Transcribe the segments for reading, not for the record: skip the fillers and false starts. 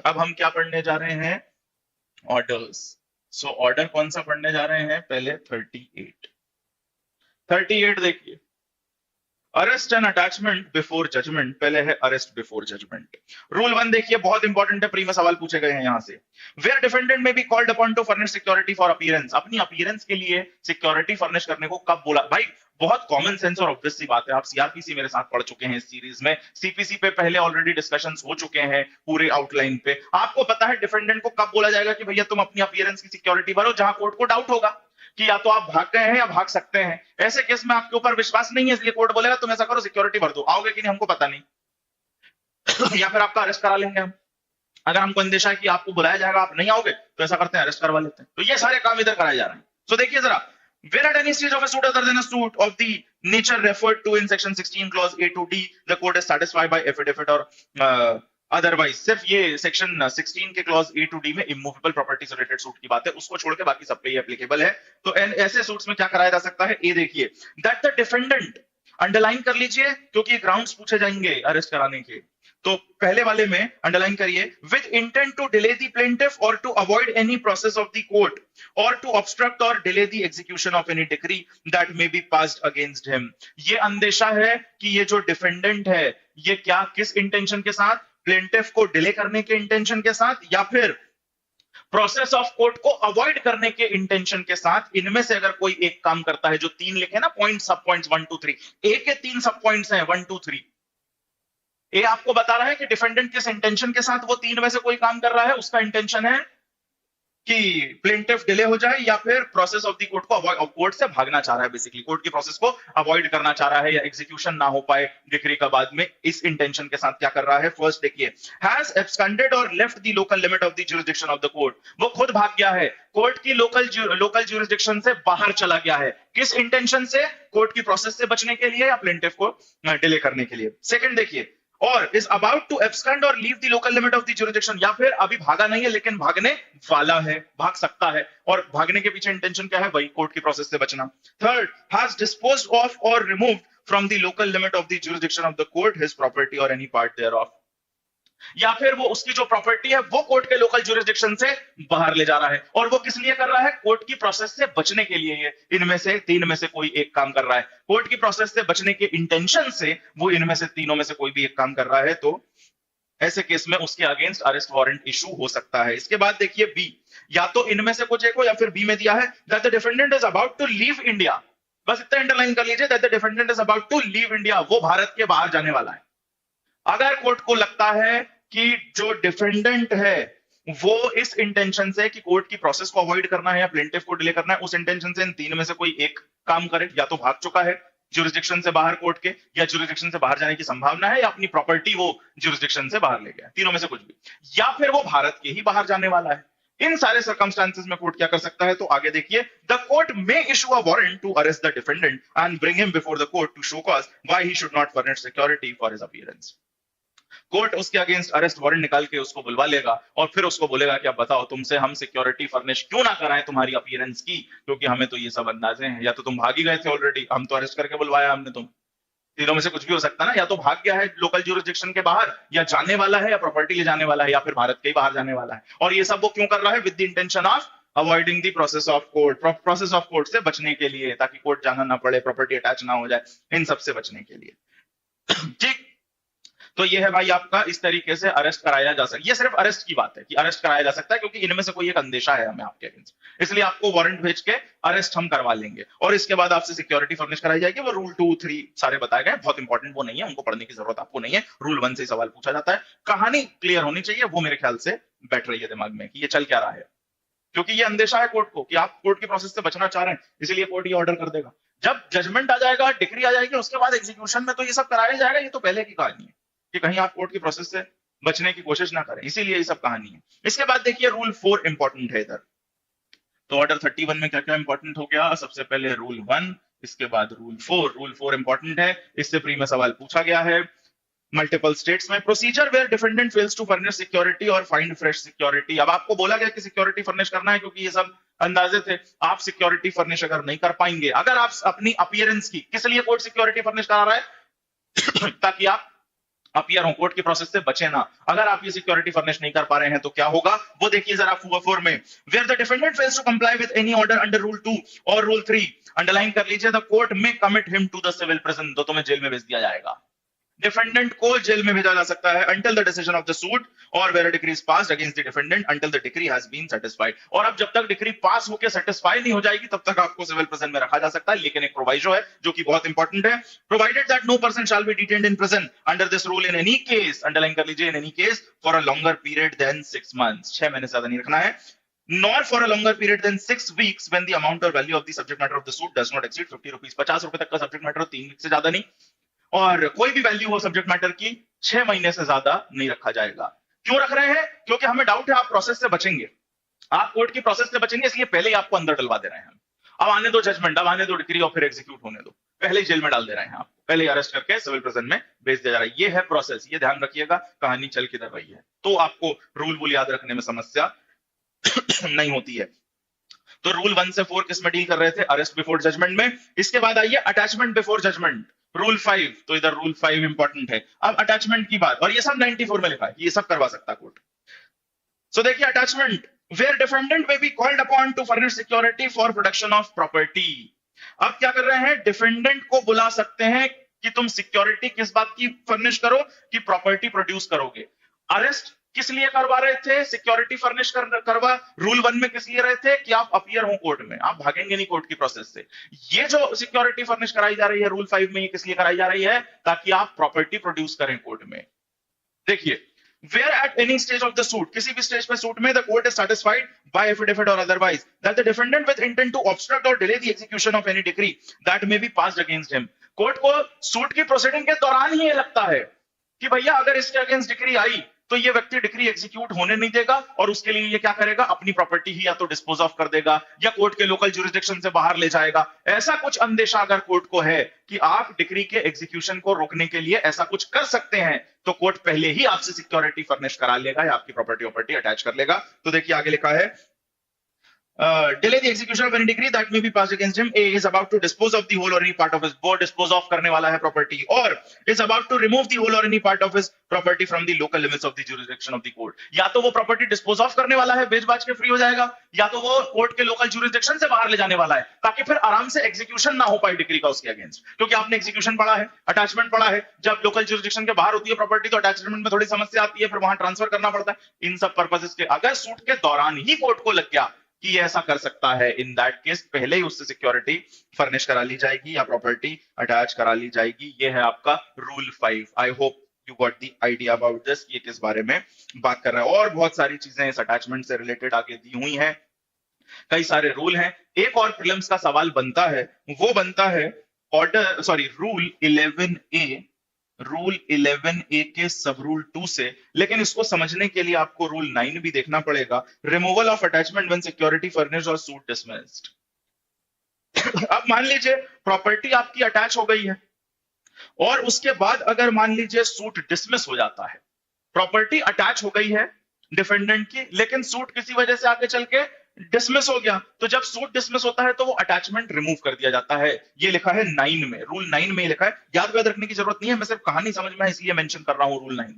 अब हम क्या पढ़ने जा रहे हैं? ऑर्डर्स। सो ऑर्डर कौन सा पढ़ने जा रहे हैं? पहले 38। 38 देखिए, arrest and attachment before judgment. पहले है अरेस्ट बिफोर जजमेंट। रूल 1 देखिए, बहुत इंपॉर्टेंट है, प्री में सवाल पूछे गए हैं यहां से। वेयर डिफेंडेंट में B called upon to furnish security for appearance. अपनी अपीयरेंस के लिए सिक्योरिटी फर्निश करने को कब बोला? भाई बहुत कॉमन सेंस और ऑब्वियस सी बात है, आप सीआरपीसी मेरे साथ पढ़ चुके हैं इस सीरीज में, सीपीसी पे पहले ऑलरेडी डिस्कशंस हो चुके हैं पूरे आउटलाइन पे। आपको पता है डिफेंडेंट को कब बोला जाएगा कि भैया तुम अपनी अपीयरेंस की सिक्योरिटी भरो, जहां कोर्ट को डाउट होगा कि या तो आप भाग गए हैं या भाग सकते हैं। ऐसे केस में आपके ऊपर विश्वास नहीं है, इसलिए कोर्ट बोलेगा तुम ऐसा करो, सिक्योरिटी भर दो। आओगे कि नहीं हमको पता नहीं। या फिर आपका अरेस्ट करा लेंगे हम। अगर हमको अंदेशा है कि आपको बुलाया जाएगा, आप नहीं आओगे, तो ऐसा करते हैं अरेस्ट करवा लेते हैं। तो ये सारे काम इधर कराए जा रहे हैं। तो देखिए जरा, where at any stage of a suit other than a suit of the nature referred to in section 16 clause A to D the court is satisfied by affidavit or otherwise. सिर्फ ये सेक्शन 16 के clause A to D में immovable property से related suit की बात है, उसको छोड़ के बाकी सब पे ये एप्लीकेबल है। तो ऐसे सूट्स में क्या कराया जा सकता है? ए देखिए, दैट द डिफेंडेंट, अंडरलाइन कर लीजिए क्योंकि ग्राउंड्स पूछे जाएंगे अरेस्ट कराने के। तो पहले वाले में अंडरलाइन करिए, with intent to delay the plaintiff और to avoid any process of the court और टू ऑब्स्ट्रक्ट और delay the execution of any decree that may be passed against him. ये अंदेशा है कि ये जो डिफेंडेंट है, ये क्या किस इंटेंशन के साथ? प्लेंटिफ को डिले करने के इंटेंशन के साथ, या फिर प्रोसेस ऑफ कोर्ट को अवॉइड करने के इंटेंशन के साथ। इनमें से अगर कोई एक काम करता है, जो 3 लिखे ना पॉइंट, सब पॉइंट्स 1 2 3, ए के 3 सब पॉइंट्स हैं 1 2 3। ए आपको बता रहा है कि डिफेंडेंट किस इंटेंशन के साथ वो 3 में से कोई काम कर रहा है। उसका इंटेंशन है कि प्लेंटिफ डिले हो जाए या फिर प्रोसेस ऑफ द कोर्ट को अवॉइड, कोर्ट से भागना चाह रहा है, बेसिकली कोर्ट की प्रोसेस को अवॉइड करना चाह रहा है या एग्जीक्यूशन ना हो पाए डिक्री का बाद में। इस इंटेंशन के साथ क्या कर रहा है? फर्स्ट देखिए, हैज एब्सकंडेड और left the local limit of the jurisdiction of the court. वो खुद भाग गया है, कोर्ट की लोकल ज्यूरिसडिक्शन से बाहर चला गया है। किस इंटेंशन से? कोर्ट की प्रोसेस से बचने के लिए या प्लेंटिफ को डिले करने के लिए। सेकंड देखिए, और is about to abscond or leave the local limit of the jurisdiction, या फिर अभी भागा नहीं है लेकिन भागने वाला है, भाग सकता है। और भागने के पीछे इंटेंशन क्या है? वही कोर्ट की प्रोसेस से बचना। Third, has disposed of or removed from the local limit of the jurisdiction of the court his property or any part thereof, या फिर वो उसकी जो प्रॉपर्टी है वो कोर्ट के लोकल ज्यूरिसडिक्शन से बाहर ले जा रहा है। और वो किस लिए कर रहा है? कोर्ट की प्रोसेस से बचने के लिए। ये इनमें से 3 में से कोई एक काम कर रहा है, कोर्ट की प्रोसेस से बचने के इंटेंशन से वो इनमें से तीनों में से कोई भी एक काम कर रहा है। तो ऐसे केस में उसके अगेंस्ट अरेस्ट वारंट इशू हो सकता है। इसके बाद देखिए बी, या तो इनमें से कुछ एक हो, या फिर बी में दिया है that the defendant is about to leave India. बस इतना अंडरलाइन कर लीजिए, that the defendant is about to leave India. वो भारत के बाहर जाने वाला है। अगर कोर्ट को लगता है कि जो डिफेंडेंट है वो इस इंटेंशन से कि कोर्ट की प्रोसेस को अवॉइड करना है या प्लेंटिफ को डिले करना है, उस इंटेंशन से इन 3 में से कोई एक काम करे, या तो भाग चुका है ज्यूरिसडिक्शन से बाहर कोर्ट के, या ज्यूरिसडिक्शन से बाहर जाने की संभावना है, या अपनी प्रॉपर्टी वो ज्यूरिसडिक्शन से बाहर ले गया, तीनों में से कुछ भी, या फिर वो भारत के ही बाहर जाने वाला है। इन सारे सर्कमस्टांसेस में कोर्ट क्या कर सकता है? तो आगे देखिए, the court may issue a warrant to arrest the defendant and bring him before the court to show cause why he should not furnish security for his appearance. Court उसके against arrest warrant निकाल के उसको बुलवा लेगा और फिर उसको बोलेगा कि अब बताओ तुमसे हम सिक्योरिटी फर्निश क्यों ना कराएं तुम्हारी अपीयरेंस की, क्योंकि हमें तो ये सब अंदाजे हैं। या तो तुम भाग ही गए थे ऑलरेडी, हम तो अरेस्ट करके बुलवाया हमने तुम। तीनों में से कुछ भी हो सकता है ना, या तो भाग गया है लोकल ज्यूरिसडिक्शन के बाहर, या जाने वाला है, या प्रॉपर्टी ले जाने वाला है, या फिर भारत के ही बाहर जाने वाला है। और ये सब वो क्यों कर रहा है? With the intention of avoiding the process of court, process of court से बचने के लिए, ताकि कोर्ट जाना ना पड़े, प्रॉपर्टी अटैच ना हो जाए, इन सब से बचने के लिए। ठीक, तो ये है भाई आपका, इस तरीके से अरेस्ट कराया जा सकता है। ये सिर्फ अरेस्ट की बात है कि अरेस्ट कराया जा सकता है, क्योंकि इनमें से कोई एक अंदेशा है हमें आपके अगेंस्ट, इसलिए आपको वारंट भेज के अरेस्ट हम करवा लेंगे। और इसके बाद आपसे सिक्योरिटी फर्निश कराई जाएगी। वो रूल 2 3 सारे बताए गए, बहुत इंपॉर्टेंट वो नहीं है, उनको पढ़ने की जरूरत आपको नहीं है। रूल 1 से सवाल पूछा जाता है, कहानी क्लियर होनी चाहिए, वो मेरे ख्याल से बैठ रही है दिमाग में कि ये चल क्या रहा है। क्योंकि ये अंदेशा है कोर्ट को कि आप कोर्ट की प्रोसेस से बचना चाह रहे हैं, इसलिए कोर्ट ये ऑर्डर कर देगा। जब जजमेंट आ जाएगा, डिक्री आ जाएगी, उसके बाद एग्जीक्यूशन में तो ये सब कराया जाएगा। ये तो पहले की कहानी है कि कहीं आप कोर्ट की प्रोसेस से बचने की कोशिश ना करें, इसीलिए ये सब कहानी है। इसके बाद देखिए रूल 4 इंपॉर्टेंट है इधर। तो ऑर्डर 31 में क्या क्या इंपॉर्टेंट हो गया? सबसे पहले रूल 1, इसके बाद रूल 4। रूल 4 इंपॉर्टेंट है, इससे प्री में सवाल पूछा गया है मल्टीपल स्टेट्स में। Procedure where defendant fails to furnish security और फाइंड फ्रेश सिक्योरिटी। अब आपको बोला गया कि सिक्योरिटी फर्निश करना है, क्योंकि ये सब अंदाजे थे। आप सिक्योरिटी फर्निश अगर नहीं कर पाएंगे, अगर आप अपनी अपीयरेंस की, किस लिए कोर्ट सिक्योरिटी फर्निश करा रहा है? ताकि आप अपीयर हो, कोर्ट की प्रोसेस से बचे ना। अगर आप ये सिक्योरिटी फर्निश नहीं कर पा रहे हैं तो क्या होगा वो देखिए जरा 4 में, where the defendant fails to comply with any order under rule 2 और रूल 3, अंडरलाइन कर लीजिए, the court may commit him to the civil prison, तो तुम्हें जेल में भेज दिया जाएगा। डिफेंडेंट को जेल में भेजा जा सकता है until the decision of the suit और where decree is passed against the defendant until the decree has been satisfied. और अब जब तक डिक्री पास होकर सेटिस्फाई नहीं हो जाएगी तब तक आपको सिविल प्रिजन में रखा जा सकता है, लेकिन एक प्रोविजो है जो कि बहुत इंपॉर्टेंट है, provided that no person shall be detained in prison under this rule in any case, underline कर लीजिए, in any case for a longer period than 6 months, 6 महीने से ज्यादा नहीं रखना है, nor for a longer period than 6 weeks when the amount or value of the subject matter of the suit does not exceed 50 rupees, 50 रुपए तक का subject matter हो, 3 वीक से ज्यादा नहीं, और कोई भी वैल्यू हो सब्जेक्ट मैटर की 6 महीने से ज्यादा नहीं रखा जाएगा। क्यों रख रहे हैं? क्योंकि हमें डाउट है आप प्रोसेस से बचेंगे, आप कोर्ट की प्रोसेस से बचेंगे, इसलिए पहले ही आपको अंदर डलवा दे रहे हैं हम। अब आने दो जजमेंट, अब आने दो डिक्री और फिर एग्जीक्यूट होने दो, पहले ही जेल में डाल दे रहे हैं आपको, पहले ही अरेस्ट करके सिविल प्रिजन में भेज दिया जा रहा है। ये है प्रोसेस, ये ध्यान रखिएगा, कहानी चल किधर रही है, तो आपको रूल वूल याद रखने में समस्या नहीं होती है। तो रूल 1 से 4 किस में डील कर रहे थे? अरेस्ट बिफोर जजमेंट में। इसके बाद आइए अटैचमेंट बिफोर जजमेंट, रूल 5, तो इधर रूल 5 इंपॉर्टेंट है। अब अटैचमेंट की बात, और ये सब 94 में लिखा है, ये सब करवा सकता कोर्ट। सो देखिए attachment, where defendant may be called upon to furnish security for protection of property. अब क्या कर रहे हैं? डिफेंडेंट को बुला सकते हैं कि तुम सिक्योरिटी किस बात की फर्निश करो, कि प्रॉपर्टी प्रोड्यूस करोगे। अरेस्ट किस लिए करवा रहे थे? सिक्योरिटी फर्निश करवा रूल 1 में किस लिए रहे थे? कि आप अपीयर हो कोर्ट में, आप भागेंगे नहीं कोर्ट की प्रोसेस से। ये जो सिक्योरिटी फर्निश कराई जा रही है रूल 5 में, ये किस लिए कराई जा रही है? ताकि आप प्रॉपर्टी प्रोड्यूस करें कोर्ट में। देखिए, where at any stage of the suit, किसी भी स्टेज पे सूट में, the court is satisfied by affidavit or otherwise that the defendant with intent to obstruct or delay the execution of any decree that may be passed against him। Court को suit की proceeding के दौरान ही ये लगता है कि भैया अगर इसके अगेंस्ट डिक्री आई तो ये व्यक्ति डिक्री एग्जीक्यूट होने नहीं देगा, और उसके लिए ये क्या करेगा? अपनी प्रॉपर्टी ही या तो डिस्पोज ऑफ कर देगा या कोर्ट के लोकल ज्यूरिसडिक्शन से बाहर ले जाएगा। ऐसा कुछ अंदेशा अगर कोर्ट को है कि आप डिक्री के एग्जीक्यूशन को रोकने के लिए ऐसा कुछ कर सकते हैं, तो कोर्ट पहले ही आपसे सिक्योरिटी फर्निश करा लेगा या आपकी प्रॉपर्टी अटैच कर लेगा। तो देखिए आगे लिखा है, delay the execution of any decree that may be passed against him, A is about to dispose of the whole or any part of his, वो dispose of करने वाला है प्रॉपर्टी, और is about to remove the whole or any part of his property from the local limits of the jurisdiction of the court। या तो वो property dispose of करने वाला है, बेच बाच के फ्री हो जाएगा, या तो वो कोर्ट के लोकल ज्यूरिसडिक्शन से बाहर ले जाने वाला है, ताकि फिर आराम से एग्जीक्यूशन ना हो पाए डिक्री का उसके अगेंस्ट। क्योंकि आपने एग्जीक्यूशन पढ़ा है, अटैचमेंट पढ़ा है, जब लोकल ज्यूरिसडिक्शन के बाहर होती है प्रॉपर्टी तो अटैचमेंट में थोड़ी समस्या आती है, फिर वहां ट्रांसफर करना पड़ता है। इन सब पर्पसेस के अगर सूट के दौरान ही कोर्ट को लग गया कि ये ऐसा कर सकता है, इन दैट केस पहले ही उससे सिक्योरिटी फर्निश करा ली जाएगी या प्रॉपर्टी अटैच करा ली जाएगी। ये है आपका rule 5। I hope you got the idea about this, ये किस बारे में बात कर रहा है। और बहुत सारी चीजें इस अटैचमेंट से रिलेटेड आगे दी हुई हैं, कई सारे रूल हैं। एक और प्रीलिम्स का सवाल बनता है, वो बनता है रूल 11A, रूल 11A के सब रूल 2 से, लेकिन इसको समझने के लिए आपको रूल 9 भी देखना पड़ेगा, removal of attachment when security furnished और सूट डिसमिस्ड। अब मान लीजिए प्रॉपर्टी आपकी अटैच हो गई है और उसके बाद अगर मान लीजिए सूट डिसमिस हो जाता है, प्रॉपर्टी अटैच हो गई है डिफेंडेंट की, लेकिन सूट किसी वजह से आगे चल के डिसमिस हो गया, तो जब सूट डिसमिस होता है तो वो अटैचमेंट रिमूव कर दिया जाता है। ये लिखा है 9 में, रूल 9 में लिखा है। याद रखने की जरूरत नहीं है, मैं सिर्फ कहानी समझ में इसलिए मेंशन कर रहा हूं रूल 9,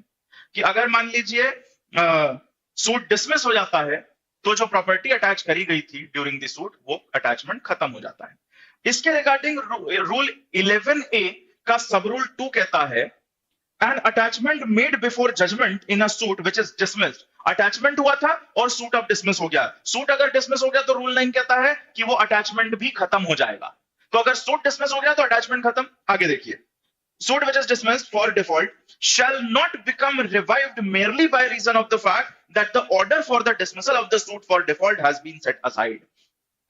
कि अगर मान लीजिए सूट डिसमिस हो जाता है तो जो प्रॉपर्टी अटैच करी गई थी ड्यूरिंग द सूट, वो अटैचमेंट खत्म हो जाता है। इसके रिगार्डिंग रूल 11A का सब रूल 2 कहता है, an attachment made before judgment in a suit which is dismissed। Attachment हुआ था और सूट अब डिसमिस हो गया। सूट अगर डिसमिस हो गया तो रूल 9 कहता है कि वो अटैचमेंट भी खत्म हो जाएगा। तो अगर सूट डिसमिस हो गया तो अटैचमेंट खत्म। आगे देखिए, suit which is dismissed for default shall not become revived merely by reason of the fact that the order for the dismissal of the suit for default has been set aside।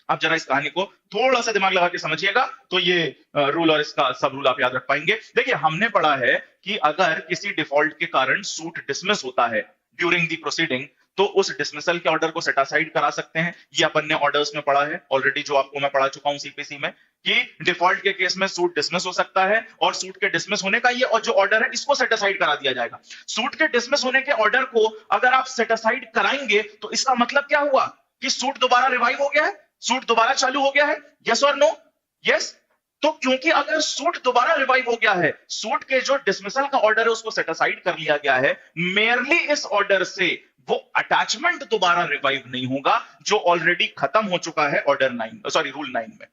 आप जरा इस कहानी को थोड़ा सा दिमाग लगा के समझिएगा तो ये रूल और इसका सब रूल आप याद रख पाएंगे। देखिए, हमने पढ़ा है कि अगर किसी डिफॉल्ट के कारण सूट डिसमिस होता है ड्यूरिंग द प्रोसीडिंग, तो उस डिसमिसल के ऑर्डर को सेट असाइड करा सकते हैं। ये अपन ने ऑर्डर्स में पढ़ा है ऑलरेडी, जो आपको मैं पढ़ा चुका हूं सीपीसी में, कि डिफॉल्ट के केस में सूट डिसमिस हो सकता है और सूट के डिसमिस होने का ये और जो ऑर्डर है इसको सेट असाइड करा दिया जाएगा। सूट के डिसमिस होने के ऑर्डर को अगर आप सेट असाइड कराएंगे तो इसका मतलब क्या हुआ कि सूट दोबारा रिवाइव हो गया है, सूट दोबारा चालू हो गया है। यस और नो? यस। तो क्योंकि अगर सूट दोबारा रिवाइव हो गया है, सूट के जो डिसमिसल का ऑर्डर है उसको सेट असाइड कर लिया गया है, मेयरली इस ऑर्डर से वो अटैचमेंट दोबारा रिवाइव नहीं होगा जो ऑलरेडी खत्म हो चुका है ऑर्डर 9, सॉरी रूल 9 में।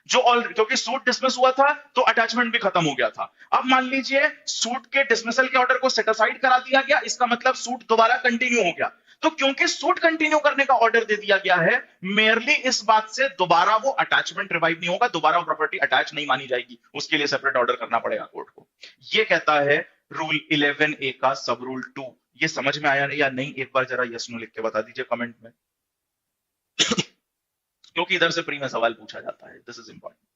जो ऑलरेडी, क्योंकि सूट डिसमिस हुआ था तो अटैचमेंट भी खत्म हो गया था। अब मान लीजिए सूट के डिसमिसल के ऑर्डर को सेट असाइड करा दिया गया, इसका मतलब सूट दोबारा कंटिन्यू हो गया। तो क्योंकि सूट कंटिन्यू करने का ऑर्डर दे दिया गया है, मेयरली इस बात से दोबारा वो अटैचमेंट रिवाइव नहीं होगा, दोबारा वो प्रॉपर्टी अटैच नहीं मानी जाएगी, उसके लिए सेपरेट ऑर्डर करना पड़ेगा कोर्ट को। ये कहता है रूल 11A का सब रूल 2। ये समझ में आया या नहीं, एक बार जरा यस नो लिख के बता दीजिए कमेंट में। क्योंकि इधर से प्री में सवाल पूछा जाता है, दिस इज इंपॉर्टेंट।